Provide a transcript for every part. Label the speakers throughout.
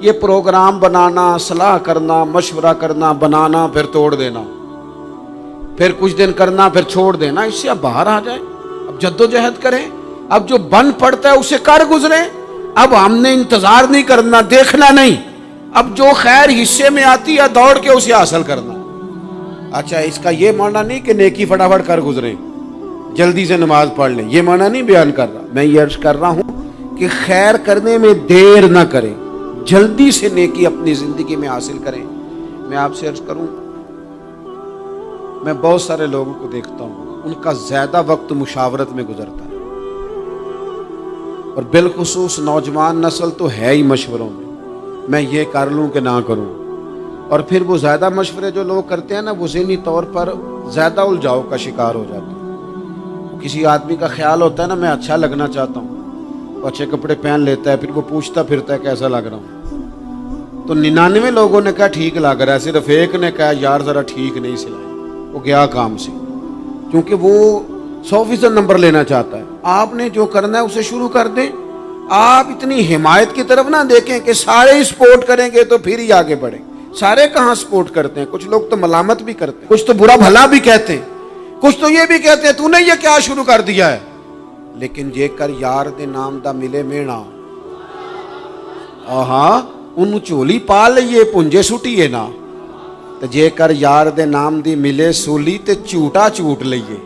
Speaker 1: یہ پروگرام بنانا، صلاح کرنا، مشورہ کرنا، بنانا پھر توڑ دینا، پھر کچھ دن کرنا پھر چھوڑ دینا، اس سے اب باہر آ جائیں، اب جدوجہد کریں، اب جو بن پڑتا ہے اسے کر گزریں۔ اب ہم نے انتظار نہیں کرنا، دیکھنا نہیں، اب جو خیر حصے میں آتی ہے دوڑ کے اسے حاصل کرنا۔ اچھا، اس کا یہ معنی نہیں کہ نیکی فٹافٹ کر گزریں، جلدی سے نماز پڑھ لیں، یہ معنی نہیں بیان کر رہا۔ میں یہ عرض کر رہا ہوں کہ خیر کرنے میں دیر نہ کریں، جلدی سے نیکی اپنی زندگی میں حاصل کریں۔ میں آپ سے عرض کروں، میں بہت سارے لوگوں کو دیکھتا ہوں، ان کا زیادہ وقت مشاورت میں گزرتا ہے، اور بالخصوص نوجوان نسل تو ہے ہی مشوروں میں یہ کر لوں کہ نہ کروں، اور پھر وہ زیادہ مشورے جو لوگ کرتے ہیں نا، وہ ذہنی طور پر زیادہ الجھاؤ کا شکار ہو جاتے ہیں۔ کسی آدمی کا خیال ہوتا ہے نا، میں اچھا لگنا چاہتا ہوں، وہ اچھے کپڑے پہن لیتا ہے، پھر وہ پوچھتا پھرتا ہے کیسا لگ رہا ہوں، تو 99 لوگوں نے کہا ٹھیک لگ رہا ہے، صرف ایک نے کہا یار ذرا ٹھیک نہیں سلائی، وہ گیا کام سے، کیونکہ وہ 100% نمبر لینا چاہتا ہے۔ آپ نے جو کرنا ہے اسے شروع کر دیں، آپ اتنی حمایت کی طرف نہ دیکھیں کہ سارے ہی سپورٹ کریں گے تو پھر ہی آگے بڑھیں۔ سارے کہاں سپورٹ کرتے ہیں، کچھ لوگ تو ملامت بھی کرتے ہیں، کچھ تو برا بھلا بھی کہتے ہیں، کچھ تو یہ بھی کہتے ہیں تو نے یہ کیا شروع کر دیا ہے۔ لیکن جے کر یار دے نام دا ملے مینا، ہاں ان چولی پا لئیے پنجے سٹیے نا، تو جے کر یار دے نام دی ملے سولی تے چوٹا چوٹ لئیے،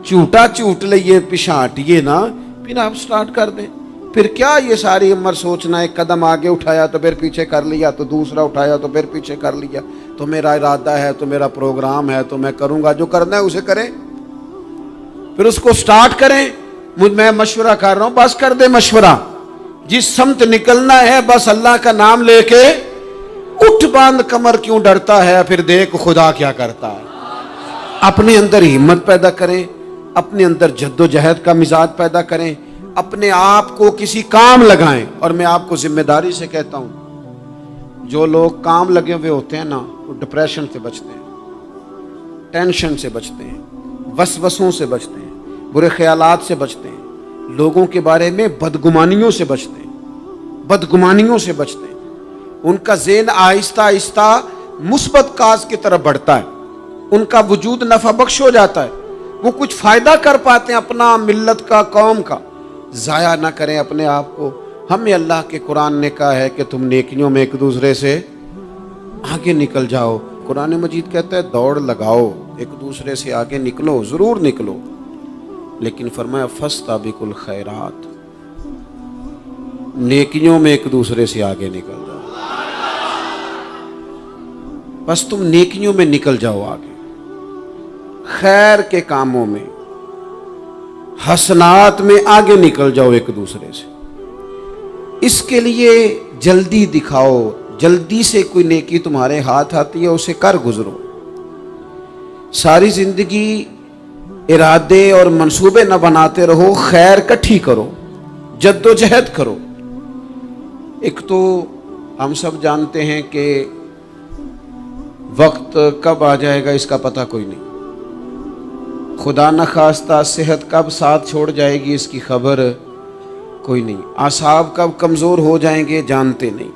Speaker 1: چوٹا چوٹ لئیے پچھاٹیے نا، پھر آپ سٹارٹ کر دیں۔ پھر کیا یہ ساری عمر سوچنا، ایک قدم آگے اٹھایا تو پھر پیچھے کر لیا، تو دوسرا اٹھایا تو پھر پیچھے کر لیا، تو میرا ارادہ ہے، تو میرا پروگرام ہے، تو میں کروں گا، جو کرنا ہے اسے کریں، پھر اس کو سٹارٹ کریں۔ میں مشورہ کر رہا ہوں، بس کر دے مشورہ، جس سمت نکلنا ہے بس اللہ کا نام لے کے اٹھ، باندھ کمر کیوں ڈرتا ہے، پھر دیکھ خدا کیا کرتا ہے۔ اپنے اندر ہمت پیدا کریں، اپنے اندر جد و جہد کا مزاج پیدا کریں، اپنے آپ کو کسی کام لگائیں۔ اور میں آپ کو ذمہ داری سے کہتا ہوں، جو لوگ کام لگے ہوئے ہوتے ہیں نا، وہ ڈپریشن سے بچتے ہیں، ٹینشن سے بچتے ہیں، وسوسوں سے بچتے ہیں، برے خیالات سے بچتے ہیں، لوگوں کے بارے میں بدگمانیوں سے بچتے ہیں، بدگمانیوں سے بچتے ہیں۔ ان کا ذہن آہستہ آہستہ مثبت کاز کی طرف بڑھتا ہے، ان کا وجود نفع بخش ہو جاتا ہے، وہ کچھ فائدہ کر پاتے ہیں اپنا، ملت کا، قوم کا۔ ضائع نہ کریں اپنے آپ کو۔ ہمیں اللہ کے قرآن نے کہا ہے کہ تم نیکیوں میں ایک دوسرے سے آگے نکل جاؤ۔ قرآن مجید کہتا ہے دوڑ لگاؤ، ایک دوسرے سے آگے نکلو، ضرور نکلو، لیکن فرمایا فاستبقوا الخیرات، نیکیوں میں ایک دوسرے سے آگے نکل جاؤ۔ بس تم نیکیوں میں نکل جاؤ آگے، خیر کے کاموں میں، حسنات میں آگے نکل جاؤ ایک دوسرے سے۔ اس کے لیے جلدی دکھاؤ، جلدی سے کوئی نیکی تمہارے ہاتھ آتی ہے اسے کر گزرو۔ ساری زندگی ارادے اور منصوبے نہ بناتے رہو، خیر کٹھی کرو، جد و جہد کرو۔ ایک تو ہم سب جانتے ہیں کہ وقت کب آ جائے گا اس کا پتہ کوئی نہیں، خدا نخواستہ صحت کب ساتھ چھوڑ جائے گی اس کی خبر کوئی نہیں، اعصاب کب کمزور ہو جائیں گے جانتے نہیں،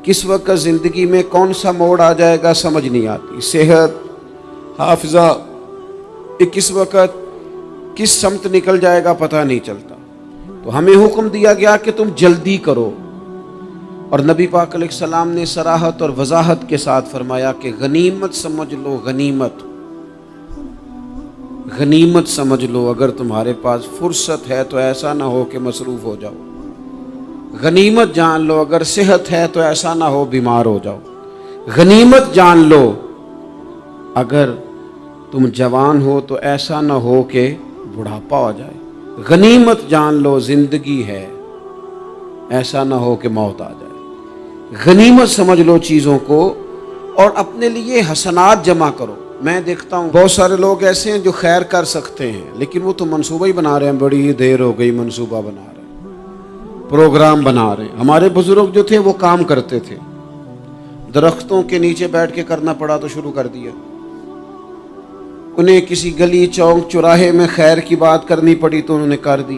Speaker 1: کس وقت زندگی میں کون سا موڑ آ جائے گا سمجھ نہیں آتی، صحت، حافظہ کس وقت کس سمت نکل جائے گا پتہ نہیں چلتا۔ تو ہمیں حکم دیا گیا کہ تم جلدی کرو، اور نبی پاک علیہ السلام نے صراحت اور وضاحت کے ساتھ فرمایا کہ غنیمت سمجھ لو، غنیمت غنیمت سمجھ لو، اگر تمہارے پاس فرصت ہے تو ایسا نہ ہو کہ مصروف ہو جاؤ، غنیمت جان لو اگر صحت ہے تو ایسا نہ ہو بیمار ہو جاؤ، غنیمت جان لو اگر تم جوان ہو تو ایسا نہ ہو کہ بڑھاپا ہو جائے، غنیمت جان لو زندگی ہے، ایسا نہ ہو کہ موت آ جائے۔ غنیمت سمجھ لو چیزوں کو، اور اپنے لیے حسنات جمع کرو۔ میں دیکھتا ہوں بہت سارے لوگ ایسے ہیں جو خیر کر سکتے ہیں، لیکن وہ تو منصوبہ ہی بنا رہے ہیں، بڑی دیر ہو گئی منصوبہ بنا رہے ہیں، پروگرام بنا رہے ہیں۔ ہمارے بزرگ جو تھے وہ کام کرتے تھے، درختوں کے نیچے بیٹھ کے کرنا پڑا تو شروع کر دیا، انہیں کسی گلی چوک چوراہے میں خیر کی بات کرنی پڑی تو انہوں نے کر دی،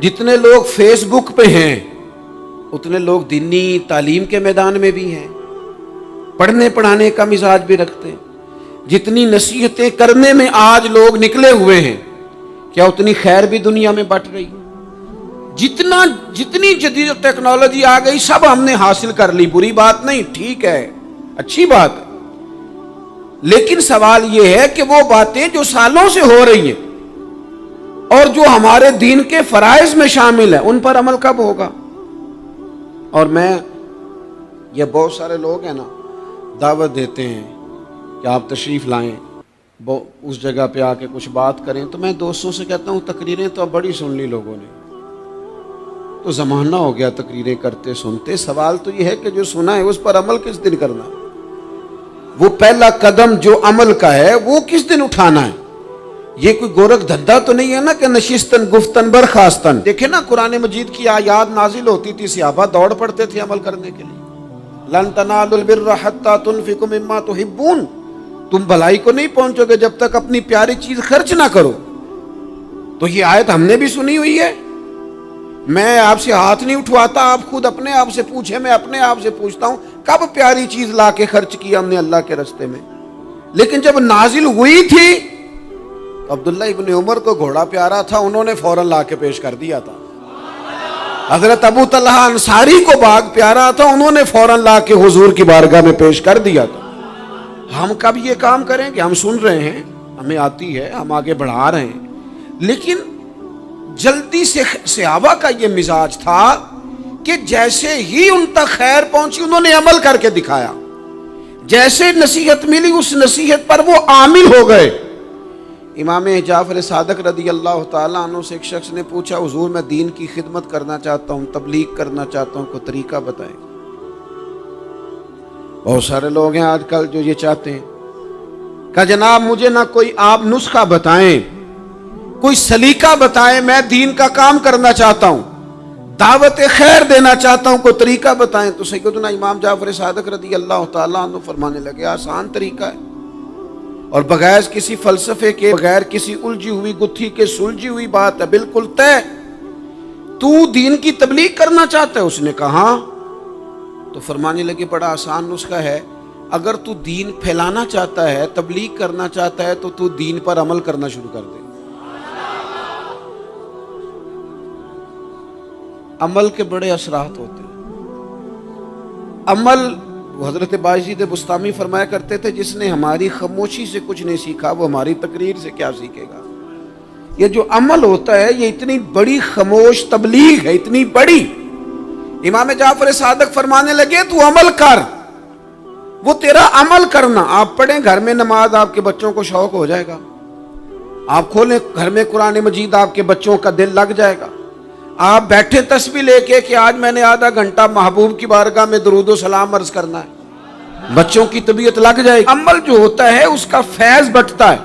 Speaker 1: جتنے لوگ فیس بک پہ ہیں اتنے لوگ دینی تعلیم کے میدان میں بھی ہیں، پڑھنے پڑھانے کا مزاج بھی رکھتے ہیں۔ جتنی نصیحتیں کرنے میں آج لوگ نکلے ہوئے ہیں، کیا اتنی خیر بھی دنیا میں بٹ رہی؟ جتنی جدید ٹیکنالوجی آ گئی سب ہم نے حاصل کر لی، بری بات نہیں، ٹھیک ہے، اچھی بات ہے، لیکن سوال یہ ہے کہ وہ باتیں جو سالوں سے ہو رہی ہیں اور جو ہمارے دین کے فرائض میں شامل ہیں ان پر عمل کب ہوگا؟ اور یہ بہت سارے لوگ ہیں نا دعوت دیتے ہیں کہ آپ تشریف لائیں، اس جگہ پہ آ کے کچھ بات کریں، تو میں دوستوں سے کہتا ہوں تقریریں تو اب بڑی سن لی لوگوں نے، تو زمانہ ہو گیا تقریریں کرتے سنتے، سوال تو یہ ہے کہ جو سنا ہے اس پر عمل کس دن کرنا ہے؟ وہ پہلا قدم جو عمل کا ہے وہ کس دن اٹھانا ہے؟ یہ کوئی گورکھ دھندا تو نہیں ہے نا کہ نشستن گفتن برخاستن۔ دیکھیں نا قرآن مجید کی آیات نازل ہوتی تھی، صحابہ دوڑ پڑتے تھے عمل کرنے کے لیے۔ لن تنالوا البر حتى تنفقوا مما تحبون، تم بھلائی کو نہیں پہنچو گے جب تک اپنی پیاری چیز خرچ نہ کرو۔ تو یہ آیت ہم نے بھی سنی ہوئی ہے، میں آپ سے ہاتھ نہیں اٹھواتا، آپ خود اپنے آپ سے پوچھیں، میں اپنے آپ سے پوچھتا ہوں کب پیاری چیز لا کے خرچ کیا ہم نے اللہ کے راستے میں؟ لیکن جب نازل ہوئی تھی عبداللہ ابن عمر کو گھوڑا پیارا تھا، انہوں نے فوراً لا کے پیش کر دیا تھا۔ حضرت ابو طلحہ انصاری کو باغ پیارا تھا، انہوں نے فوراً لا کے حضور کی بارگاہ میں پیش کر دیا تھا۔ ہم کب یہ کام کریں کہ ہم سن رہے ہیں، ہمیں آتی ہے، ہم آگے بڑھا رہے ہیں، لیکن جلدی سے صحابہ کا یہ مزاج تھا کہ جیسے ہی ان تک خیر پہنچی انہوں نے عمل کر کے دکھایا، جیسے نصیحت ملی اس نصیحت پر وہ عامل ہو گئے۔ امام جعفر صادق رضی اللہ تعالیٰ عنہ سے ایک شخص نے پوچھا حضور میں دین کی خدمت کرنا چاہتا ہوں، تبلیغ کرنا چاہتا ہوں، کوئی طریقہ بتائیں۔ بہت سارے لوگ ہیں آج کل جو یہ چاہتے ہیں کہ جناب مجھے نہ کوئی آپ نسخہ بتائیں، کوئی سلیقہ بتائیں، میں دین کا کام کرنا چاہتا ہوں، دعوت خیر دینا چاہتا ہوں، کوئی طریقہ بتائیں۔ تو سیدنا امام جعفر صادق رضی اللہ تعالیٰ عنہ فرمانے لگے آسان طریقہ ہے، اور بغیر کسی فلسفے کے، بغیر کسی الجھی ہوئی گتھی کے سلجھی ہوئی بات ہے، بالکل طے۔ تو دین کی تبلیغ کرنا چاہتا ہے؟ اس نے کہا ہاں۔ تو فرمانے لگے بڑا آسان نسخہ ہے، اگر تو دین پھیلانا چاہتا ہے، تبلیغ کرنا چاہتا ہے، تو دین پر عمل کرنا شروع کر دے۔ عمل کے بڑے اثرات ہوتے ہیں۔ عمل، حضرت باجید بستامی فرمایا کرتے تھے جس نے ہماری خاموشی سے کچھ نہیں سیکھا وہ ہماری تقریر سے کیا سیکھے گا۔ یہ جو عمل ہوتا ہے یہ اتنی بڑی خاموش تبلیغ ہے، اتنی بڑی۔ امام جعفر صادق فرمانے لگے تو عمل کر، وہ تیرا عمل کرنا۔ آپ پڑھیں گھر میں نماز، آپ کے بچوں کو شوق ہو جائے گا، آپ کھولیں گھر میں قرآن مجید، آپ کے بچوں کا دل لگ جائے گا۔ آپ بیٹھے تسبیح لے کے کہ آج میں نے آدھا گھنٹہ محبوب کی بارگاہ میں درود و سلام عرض کرنا ہے، بچوں کی طبیعت لگ جائے گی۔ عمل جو ہوتا ہے اس کا فیض بٹتا ہے،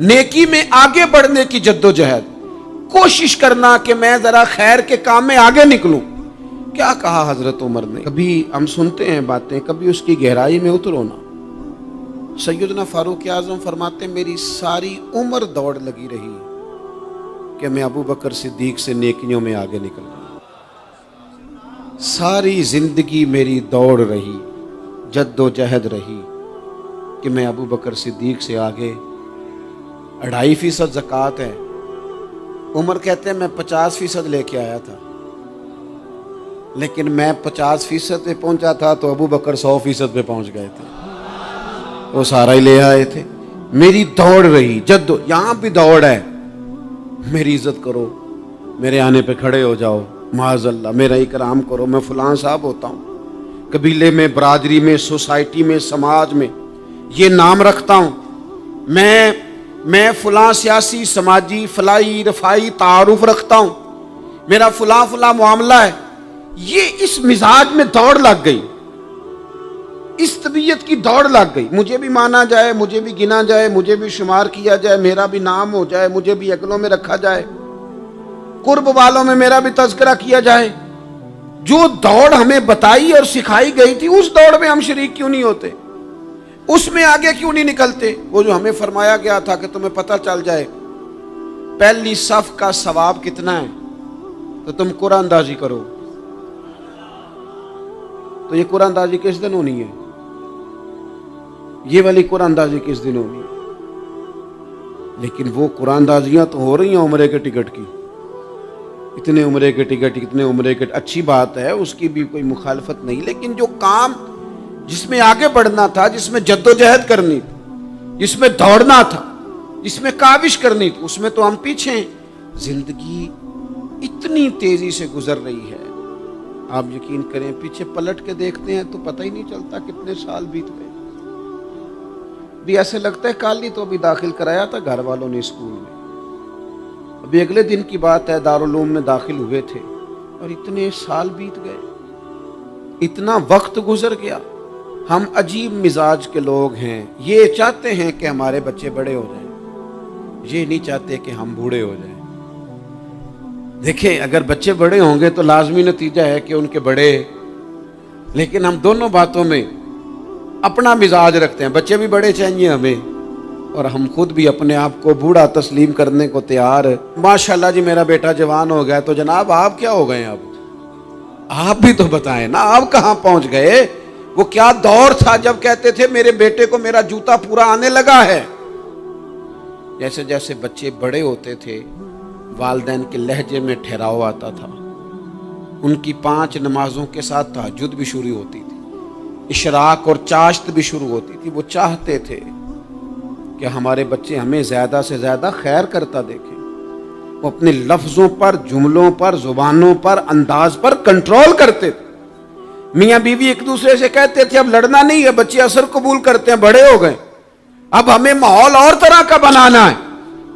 Speaker 1: نیکی میں آگے بڑھنے کی جدوجہد، کوشش کرنا کہ میں ذرا خیر کے کام میں آگے نکلوں۔ کیا کہا حضرت عمر نے؟ کبھی ہم سنتے ہیں باتیں، کبھی اس کی گہرائی میں اترو نا۔ سیدنا فاروق اعظم فرماتے میری ساری عمر دوڑ لگی رہی کہ میں ابو بکر صدیق سے نیکیوں میں آگے نکل رہا ہوں، ساری زندگی میری دوڑ رہی، جد و جہد رہی کہ میں ابو بکر صدیق سے آگے۔ 2.5% زکوٰۃ ہے، عمر کہتے ہیں میں 50% لے کے آیا تھا، لیکن میں 50% پہ پہنچا تھا تو ابو بکر 100% پہ پہنچ گئے تھے، وہ سارا ہی لے آئے تھے۔ میری دوڑ رہی، یہاں بھی دوڑ ہے، میری عزت کرو، میرے آنے پہ کھڑے ہو جاؤ، معاذ اللہ میرا اکرام کرو، میں فلاں صاحب ہوتا ہوں، قبیلے میں، برادری میں، سوسائٹی میں، سماج میں یہ نام رکھتا ہوں، میں فلاں سیاسی، سماجی، فلاحی، رفائی تعارف رکھتا ہوں، میرا فلاں معاملہ ہے۔ یہ اس مزاج میں دوڑ لگ گئی، اس طبیعت کی دوڑ لگ گئی، مجھے بھی مانا جائے، مجھے بھی گنا جائے، مجھے بھی شمار کیا جائے، میرا بھی نام ہو جائے، مجھے بھی اگلوں میں رکھا جائے، قرب والوں میں میرا بھی تذکرہ کیا جائے۔ جو دوڑ ہمیں بتائی اور سکھائی گئی تھی اس دوڑ میں ہم شریک کیوں نہیں ہوتے، اس میں آگے کیوں نہیں نکلتے؟ وہ جو ہمیں فرمایا گیا تھا کہ تمہیں پتہ چل جائے پہلی صف کا ثواب کتنا ہے، تو تم قرآن اندازی کرو. تو یہ قرآن اندازی کس دن ہونی ہے؟ یہ والی قرآن اندازی کس دن ہونی ہے؟ لیکن وہ قرآن اندازیاں تو ہو رہی ہیں عمرے کے ٹکٹ کی. اتنے عمرے کے ٹکٹ، اتنے عمرے کے، اچھی بات ہے، اس کی بھی کوئی مخالفت نہیں، لیکن جو کام جس میں آگے بڑھنا تھا، جس میں جد و جہد کرنی تھی، جس میں دوڑنا تھا، جس میں کاوش کرنی تھی، اس میں تو ہم پیچھے ہیں. زندگی اتنی تیزی سے گزر رہی ہے، آپ یقین کریں پیچھے پلٹ کے دیکھتے ہیں تو پتہ ہی نہیں چلتا کتنے سال بیت گئے. بھی ایسے لگتا ہے کل ہی تو ابھی داخل کرایا تھا گھر والوں نے اسکول میں، ابھی اگلے دن کی بات ہے دارالعلوم میں داخل ہوئے تھے اور اتنے سال بیت گئے، اتنا وقت گزر گیا. ہم عجیب مزاج کے لوگ ہیں، یہ چاہتے ہیں کہ ہمارے بچے بڑے ہو جائیں، یہ نہیں چاہتے کہ ہم بوڑھے ہو جائیں. دیکھیں اگر بچے بڑے ہوں گے تو لازمی نتیجہ ہے کہ ان کے بڑے، لیکن ہم دونوں باتوں میں اپنا مزاج رکھتے ہیں. بچے بھی بڑے چاہیے ہمیں اور ہم خود بھی اپنے آپ کو بوڑھا تسلیم کرنے کو تیار. ماشاءاللہ جی میرا بیٹا جوان ہو گیا، تو جناب آپ کیا ہو گئے؟ اب آپ بھی تو بتائیں نا، آپ کہاں پہنچ گئے؟ وہ کیا دور تھا جب کہتے تھے میرے بیٹے کو میرا جوتا پورا آنے لگا ہے. جیسے جیسے بچے بڑے ہوتے تھے والدین کے لہجے میں ٹھہراؤ آتا تھا، ان کی 5 نمازوں کے ساتھ تہجد بھی شروع ہوتی تھی، اشراق اور چاشت بھی شروع ہوتی تھی. وہ چاہتے تھے کہ ہمارے بچے ہمیں زیادہ سے زیادہ خیر کرتا دیکھیں. وہ اپنے لفظوں پر، جملوں پر، زبانوں پر، انداز پر کنٹرول کرتے تھے. میاں بیوی ایک دوسرے سے کہتے تھے اب لڑنا نہیں ہے، بچے اثر قبول کرتے ہیں، بڑے ہو گئے، اب ہمیں ماحول اور طرح کا بنانا ہے.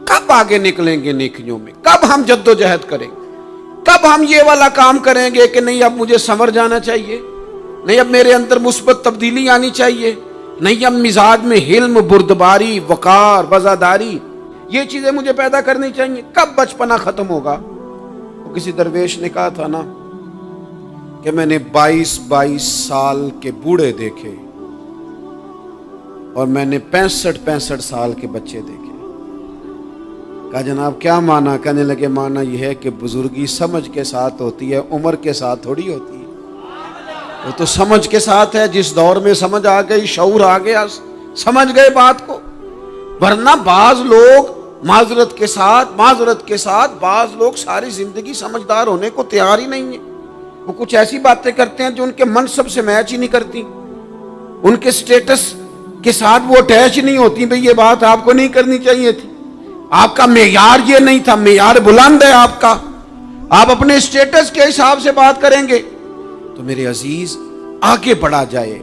Speaker 1: کب آگے نکلیں گے نیکیوں میں؟ کب ہم جد و جہد کریں گے؟ کب ہم یہ والا کام کریں گے کہ نہیں اب مجھے سنور جانا چاہیے، نہیں اب میرے اندر مثبت تبدیلی آنی چاہیے، نہیں اب مزاج میں حلم، بردباری، وقار، وفاداری، یہ چیزیں مجھے پیدا کرنی چاہیے. کب بچپنا ختم ہوگا؟ وہ کسی درویش نے کہا تھا نا کہ میں نے 22 سال کے بوڑھے دیکھے اور میں نے 65 سال کے بچے دیکھے. کہا جناب کیا معنی؟ کہنے لگے معنی یہ ہے کہ بزرگی سمجھ کے ساتھ ہوتی ہے، عمر کے ساتھ تھوڑی ہوتی ہے. وہ تو سمجھ کے ساتھ ہے، جس دور میں سمجھ آ گئی، شعور آ گیا، سمجھ گئے بات کو. ورنہ بعض لوگ معذرت کے ساتھ بعض لوگ ساری زندگی سمجھدار ہونے کو تیار ہی نہیں ہیں. وہ کچھ ایسی باتیں کرتے ہیں جو ان کے منصب سے میچ ہی نہیں کرتی، ان کے سٹیٹس کے ساتھ وہ اٹیچ نہیں ہوتی. بھئی یہ بات آپ کو نہیں کرنی چاہیے تھی، آپ کا معیار یہ نہیں تھا، معیار بلند ہے آپ کا، آپ اپنے سٹیٹس کے حساب سے بات کریں گے. تو میرے عزیز آگے بڑھا جائے.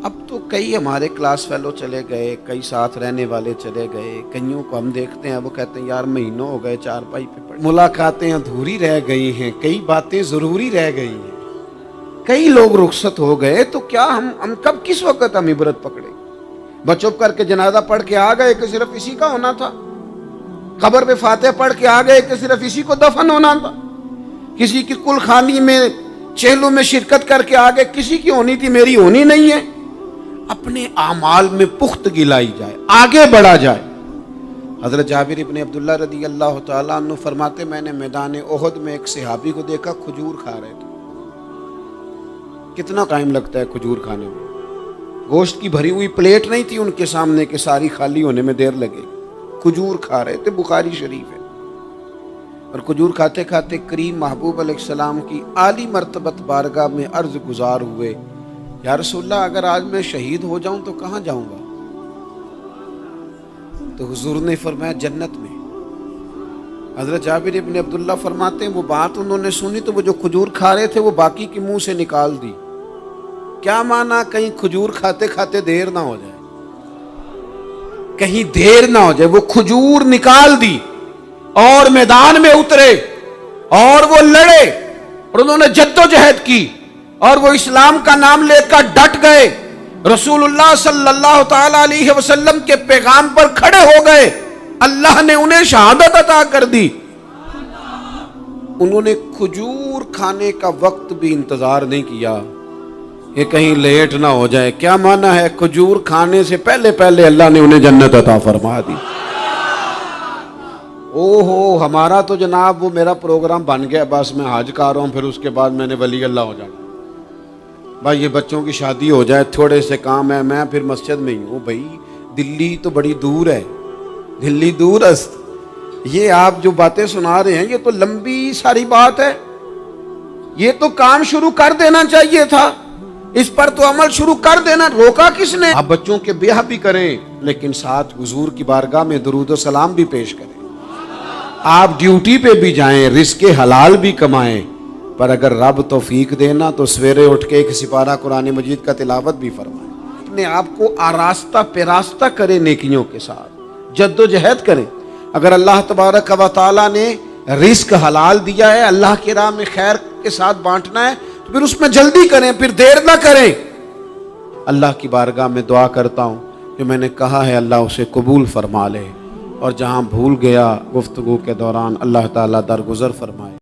Speaker 1: اب تو کئی ہمارے کلاس فیلو چلے گئے، کئی ساتھ رہنے والے چلے گئے، کئیوں کو ہم دیکھتے ہیں وہ کہتے ہیں یار مہینوں ہو گئے چارپائی پہ پڑے، ملاقاتیں ادھوری رہ گئی ہیں، کئی باتیں ضروری رہ گئی ہیں، کئی لوگ رخصت ہو گئے. تو کیا ہم کب کس وقت ہم عبرت پکڑے؟ بس چپ کر کے جنازہ پڑھ کے آ گئے کہ صرف اسی کا ہونا تھا، قبر پہ فاتحہ پڑھ کے آ گئے کہ صرف اسی کو دفن ہونا تھا، کسی کی کل خانی میں چہلوں میں شرکت کر کے آگے کسی کی ہونی تھی، میری ہونی نہیں ہے. اپنے اعمال میں پختگی لائی جائے، آگے بڑھا جائے. حضرت جابر ابن عبداللہ رضی اللہ تعالیٰ عنہ فرماتے میں نے میدان احد میں ایک صحابی کو دیکھا کھجور کھا رہے تھے. کتنا ٹائم لگتا ہے کھجور کھانے میں؟ گوشت کی بھری ہوئی پلیٹ نہیں تھی ان کے سامنے کہ ساری خالی ہونے میں دیر لگے. کھجور کھا رہے تھے، بخاری شریف ہے. اور کھجور کھاتے کھاتے کریم محبوب علیہ السلام کی عالی مرتبت بارگاہ میں عرض گزار ہوئے یا رسول اللہ اگر آج میں شہید ہو جاؤں تو کہاں جاؤں گا؟ تو حضور نے فرمایا جنت میں. حضرت جابر ابن عبداللہ فرماتے ہیں وہ بات انہوں نے سنی تو وہ جو کھجور کھا رہے تھے وہ باقی کے منہ سے نکال دی. کیا معنی؟ کہیں کھجور کھاتے کھاتے دیر نہ ہو جائے، کہیں دیر نہ ہو جائے. وہ کھجور نکال دی اور میدان میں اترے اور وہ لڑے اور انہوں نے جد و جہد کی اور وہ اسلام کا نام لے کر ڈٹ گئے، رسول اللہ صلی اللہ تعالی علیہ وسلم کے پیغام پر کھڑے ہو گئے. اللہ نے انہیں شہادت عطا کر دی. انہوں نے کھجور کھانے کا وقت بھی انتظار نہیں کیا کہ کہیں لیٹ نہ ہو جائے. کیا معنی ہے؟ کھجور کھانے سے پہلے اللہ نے انہیں جنت عطا فرما دی. او ہو ہمارا تو جناب وہ میرا پروگرام بن گیا، بس میں حج کر رہا ہوں، پھر اس کے بعد میں نے ولی اللہ ہو جانا، بھائی یہ بچوں کی شادی ہو جائے، تھوڑے سے کام ہے، میں پھر مسجد میں ہی ہوں۔ بھائی دلی تو بڑی دور ہے، دلی دور است، یہ آپ جو باتیں سنا رہے ہیں یہ تو لمبی ساری بات ہے، یہ تو کام شروع کر دینا چاہیے تھا، اس پر تو عمل شروع کر دینا، روکا کس نے؟ آپ بچوں کے بیاہ بھی کریں لیکن ساتھ حضور کی بارگاہ میں درود و سلام بھی پیش کریں، آپ ڈیوٹی پہ بھی جائیں، رزق حلال بھی کمائیں، پر اگر رب توفیق دینا تو سویرے اٹھ کے ایک سپارہ قرآن مجید کا تلاوت بھی فرمائیں، اپنے آپ کو آراستہ پیراستہ کریں، نیکیوں کے ساتھ جد و جہد کریں۔ اگر اللہ تبارک و تعالیٰ نے رزق حلال دیا ہے، اللہ کی راہ میں خیر کے ساتھ بانٹنا ہے، تو پھر اس میں جلدی کریں، پھر دیر نہ کریں۔ اللہ کی بارگاہ میں دعا کرتا ہوں کہ میں نے کہا ہے اللہ اسے قبول فرما لے، اور جہاں بھول گیا گفتگو کے دوران اللہ تعالیٰ درگزر فرمائے۔